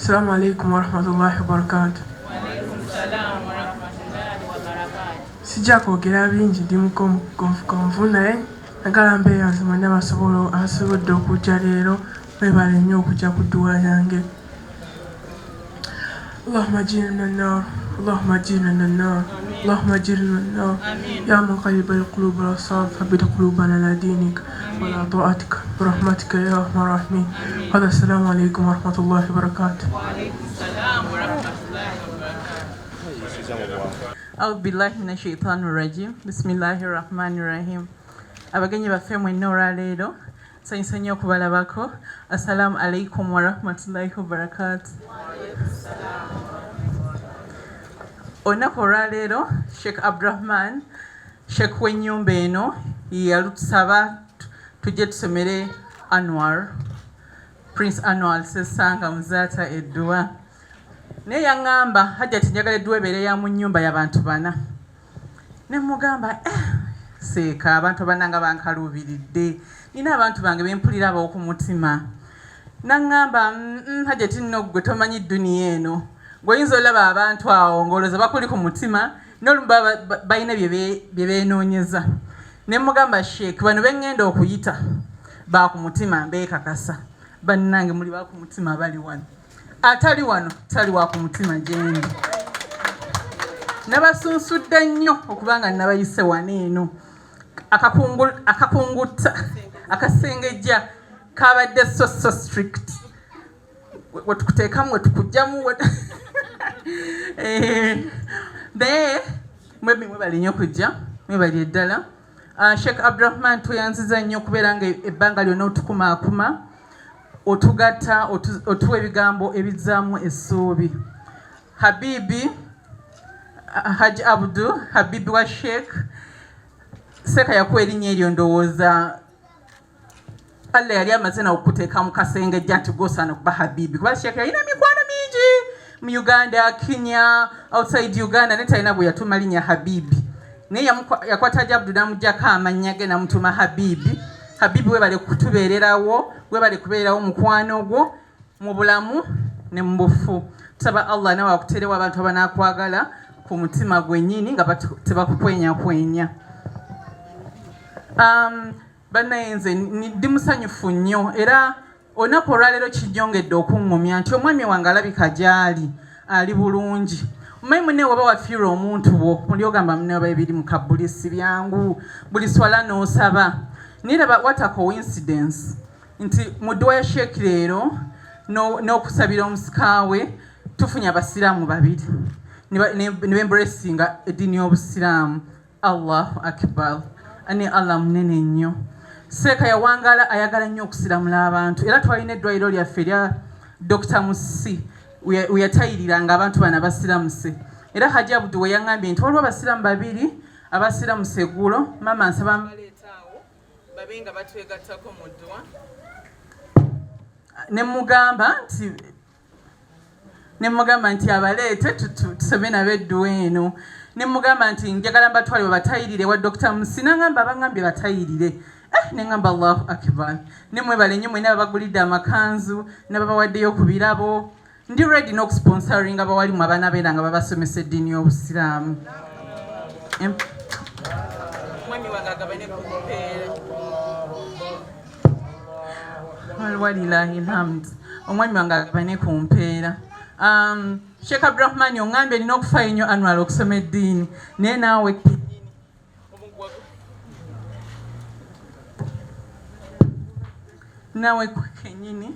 Assalamu alaikum warahmatullahi wabarakatuh. Sijja kwogera bingi ndi mukonfukonfu naye nagala mbeeyanze mwenna abasobodde okujja leero mwebale nnyo okujja ku dduwa yange. Allahumma ajirna an-nar, Allahumma ajirna an-nar, Allahumma ajirna an-nar. Ya muqallibal qulub wal absar thabbit qulubana ala dinik wa ala ta'atika bi rahmatika ya arhamar rahimin. Assalamu alaikum warahmatullahi wabarakatuh. أعوذ بالله من الشيطان الرجيم بسم الله الرحمن الرحيم abagenyi baffe mwenna olwaleero nsanyusa nnyo okubalabako. Assalamu alaikum warahmatullahi wabarakatuh. Olunaku olwaleero Sheikh Abdurrahman Sheikh w'ennyumba eno yalusaba tujje tusomere Anwar Prince Anwar Sesanga Muzaata edduwa. Naye yaŋŋamba Hajati njagala edduwa ebeere ya mu nnyumba y'abantu bana. Ne mugamba seeka abantu bananga bankaluubiridde, nina abantu bange bempulira ab'oku mutima. Naŋŋamba Hajati nno gwe tomanyi dduniya eno, gw'oyinza olaba abantu awo ng'olowooza bakuli ku mutima n'olumu balina bye beenoonyeza. Ne mugamba Sheikh bano be ŋŋenda okuyita ba ku mutima mbeekakasa, bannange muli ba ku mutima bali wano. Atali wano tali wa ku mutima gyendi. Nabasunsudde nnyo okubanga nabayise wano eno. Akakungutta akasengejja kabadde so strict. Wetukuteekamu wetukugjamu naye mwebali nnyo okujja, mwebali eddala. Sheikh Abdurrahman tuyanziza nnyo okubeera nga ebbanga lyonna otukumaakuma, otugatta, otuwa ebigambo ebizzaamu essuubi. Habibi Haji Abdu, Habibi wa Sheikh, Seeka yakuwa erinnya eryo ndowooza Allah yali amaze na okuteeka mu kasengejja nti gwosaana kuba Habibi, kuba Sheikh yalina mikwano mingi mu Uganda, Kenya, outside Uganda, ne talina bwe yatuma linnya Habibi. Naye yakwata Haji Abdu n'amuggyako amannya ge n'amutuma Habibi. Habibi webale kutubeererawo, webale kubeerawo mukwano gwo mu bulamu ne mu bufu. Tusaba Allah nawe akuteerewo abantu abanaakwagala ku mutima gwennyini nga tebakukwenyakwenya. Bannaye nze ndi musanyufu nnyo era olunaku olwaleero kijjongedde okuŋŋumya nti omwami wange alabika gy'ali ali bulungi. Omanyi munne waba wafiirwa omuntu wo oli ogamba munne waba ebiri mu kabulisi byangu buli swala n'osaba. Naye laba what a coincidence nti mu dduwa ya Sheikh leero n'okusabira omusikaawe tufunye abasiraamu babiri ne bembulesinga eddiini y'obusiraamu. Allahu akbar, ani Allah munene nnyo. Seeka yawangaala ayagala nnyo okusiramula abantu era twalina eddwaliro lyaffe erya Dr. Musi we yatayiriranga abantu bana basiramuse. Era Haji Abdu we yaŋŋambye nti waliwo abasiraamu babiri abasiramuse eggulo, mama nsaba mbaleetaawo babe nga batwegattako mu dduwa. Ne mugamba nti abaleete tusome nabo edduwa eno. Ne mugamba nti njagala mbatwale batayirire wa Dr. Musi, n'aŋŋamba baŋŋambye batayirire. Ne ŋŋamba Allahu akbar. Ne mwebale nnyo mwenna babagulidde amakanzu n'ababawaddeyo ku birabo. Ndi ready n'okusponsoringa bawalimu abaana beera nga babasomesa eddiini y'obusiraamu. Mwami wange agabane ku mpeera. Walilahi alhamd. Omwami wange agabane ku mpeera. Sheikh Abdurrahman oŋŋambye nina okufaayo nnyo Anwar okusoma eddiini naye naawe kennyini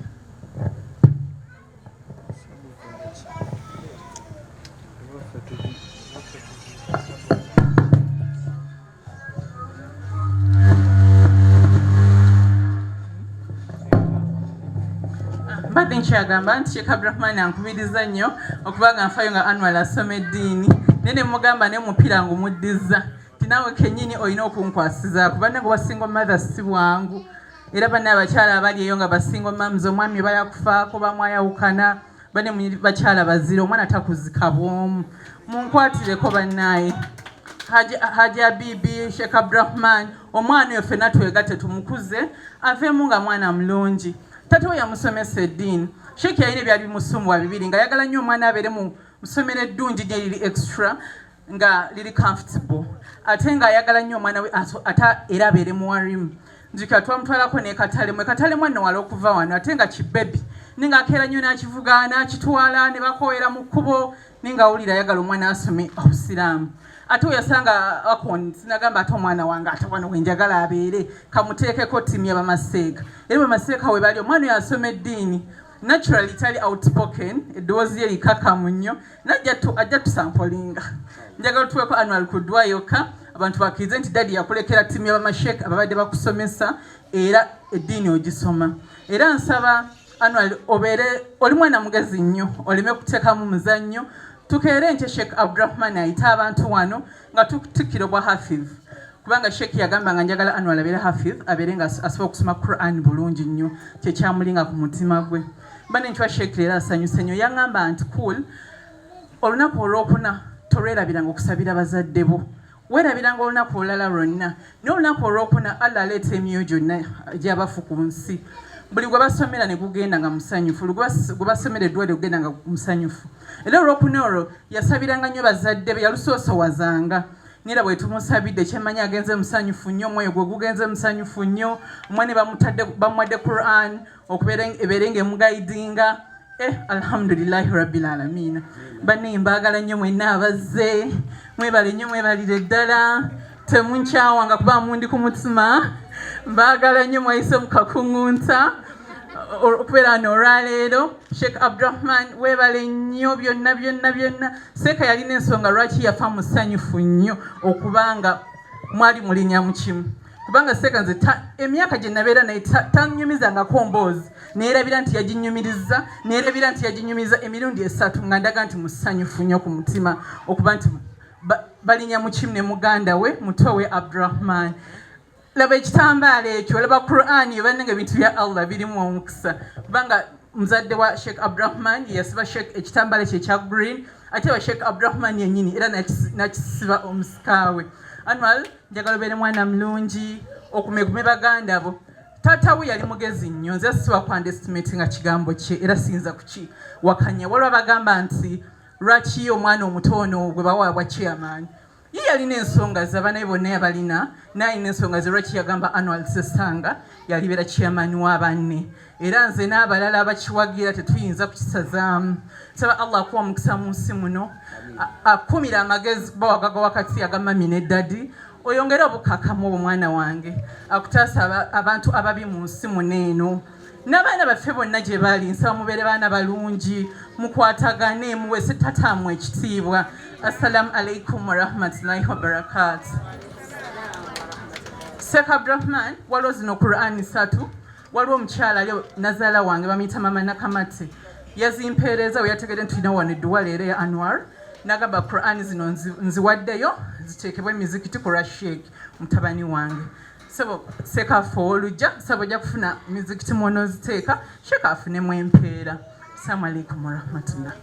mbadde nkyagamba nti Sheikh Abdurrahman ankubiriza nnyo okuba nga nfaayo nga Anwar asoma eddiini naye ne mugamba naye omupiira ng'omuddiza nti naawe kennyini olina okunkwasizaako. Banne gwe basinga mother si bwangu era banne abakyala abali eyo nga basinga mamuzi omwami bayakufaako bamwayawukana, banne bakyala bazira omwana takuzika bwomu. Munkwatireko bannaaye. Haji Habibi Sheikh Abdurrahman omwana oyo ffenna twegatte tumukuze aveemu nga mwana mulungi. Tato yamusomesa eddiini Sheikh yalina byali musumwa bibiri nga yagala nnyo omwana abeere mu ssomero eddungi gye liri extra nga liri comfortable ate nga ayagala nnyo omwana we ate era abeere muwarimu nzika twamutwalako nekatale mwana wala okuva wano ate nga kibebi ninga akeera nnyo n'akivuga n'akitwala ne bakowera mu kkubo ninga awulira ayagala omwana asome obusiraamu ate oyasanga sinagamba ate omwana wange ate wano wenjagala abeere kamuteekeko ttiimu y'abamaseeka era bamaseeka we bali omwana oyo asoma eddiini naturally tali outspoken eddoboozi lye likakamu nnyo ajja tusampolinga njagala tuweko annual kudwa yokka abantu bakkirize nti dadi yakulekera ttiimu y'abamasheeka ababadde bakusomesa era eddiini ogisoma era nsaba annual obeere oli mwana mugezi nnyo oleme kuteekamu muzannyo tukeere nti Sheikh Abdurrahman ayita abantu wano nga tutikira obwa Hafiz kubanga Sheikh yagamba nga njagala annual abeere Hafiz abeere nga asobola okusoma Quran bulungi nnyo kyekyamulinga ku mutima gwe bane ntwa Sheikh leero asanyuse nnyo yaŋŋamba nti cool olunaku olwokuna tolwerabiranga okusabira bazadde bo weerabiranga olunaku olulala lwonna naye olunaku olwokuna Allah aleeta emyoyo gyonna gy'abafu ku nsi buli gwe basomera ne gugenda nga musanyufu gwe basomera eddwale gugenda nga musanyufu era olwokuna olwo yasabiranga nnyo bazadde be yalusoosowazanga nera bwe tumusabidde kyemmanyi agenze musanyufu nnyo omwoyo gwe gugenze musanyufu nnyo omwana bamuwadde Quran ebeere ng'emugaidinga alhamdulillahi rabbil alamiina banne mbaagala nnyo mwenna abazze mwebale nnyo mwebalire ddala temunkyawanga kuba mundi ku mutima mbaagala nnyo mwayise mukakuŋŋunta okubeera n'olwaleero Sheikh Abdurrahman weebale nnyo byonna seeka yalina ensonga lwaki yafa musanyufu nnyo okubanga mwali mulinya mu kimu kubanga seeka nze emyaka gye nabeera naye tannyumizangako mboozi neerabira nti yaginyumiriza emirundi 3 nga ndaga nti musanyufu nnyo ku mutima okuba nti balinya mu kimu ne muganda we muto we Abdurrahman laba ekitambaala ekyo laba Quran yobananga ebintu bya Allah birimu omukisa kubanga muzadde wa Sheikh Abdurrahman yasiba Sheikh ekitambaala ekyo ekya green ate wa Sheikh Abdurrahman yennyini era nakisiba omusikaawe annual njagala obeere mwana mulungi okumegume baganda bo taata we yali mugezi nnyo nze siwa ku underestimate nga kigambo kye era siyinza kukiwakanya waliwo bagamba nti lwaki omwana omuto ono gwe bawaabwa chairman ye yalina ensonga ze abaana be bonna yabalina nayina ensonga ze lwaki yagamba annual sesanga yalibeera chairman w'abanne era nze n'abalala abakiwagira tetuyinza kukisazaamu saba Allah akuwa omukisa mu nsi muno akumira amagezi bawagaga wakati agamami ne dadi oyongere obukakamu omwana wange akutaasa abantu ababi mu nsi muneeno n'abaana baffe bonna gye bali nsaba mubeere baana balungi mukwatagane muwese tatamwe ekitiibwa assalamu alaikum warahmatullahi wabarakatu Sheikh Abdurrahman waliwo zino Quran 3 waliwo omukyala ali nazaala wange bamuyita mama Nakamate yazimpeereza we yategedde nti tulina wano edduwa leero ya Anwar nagamba Quran zino nziwaddeyo ziteekebwa emizikiti ku Sheikh mutabani wange sabo seka folujja sabo ojja kufuna mizikiti mw'onooziteeka Sheikh afunemu empeera. Assalamu alaikum warahmatullah.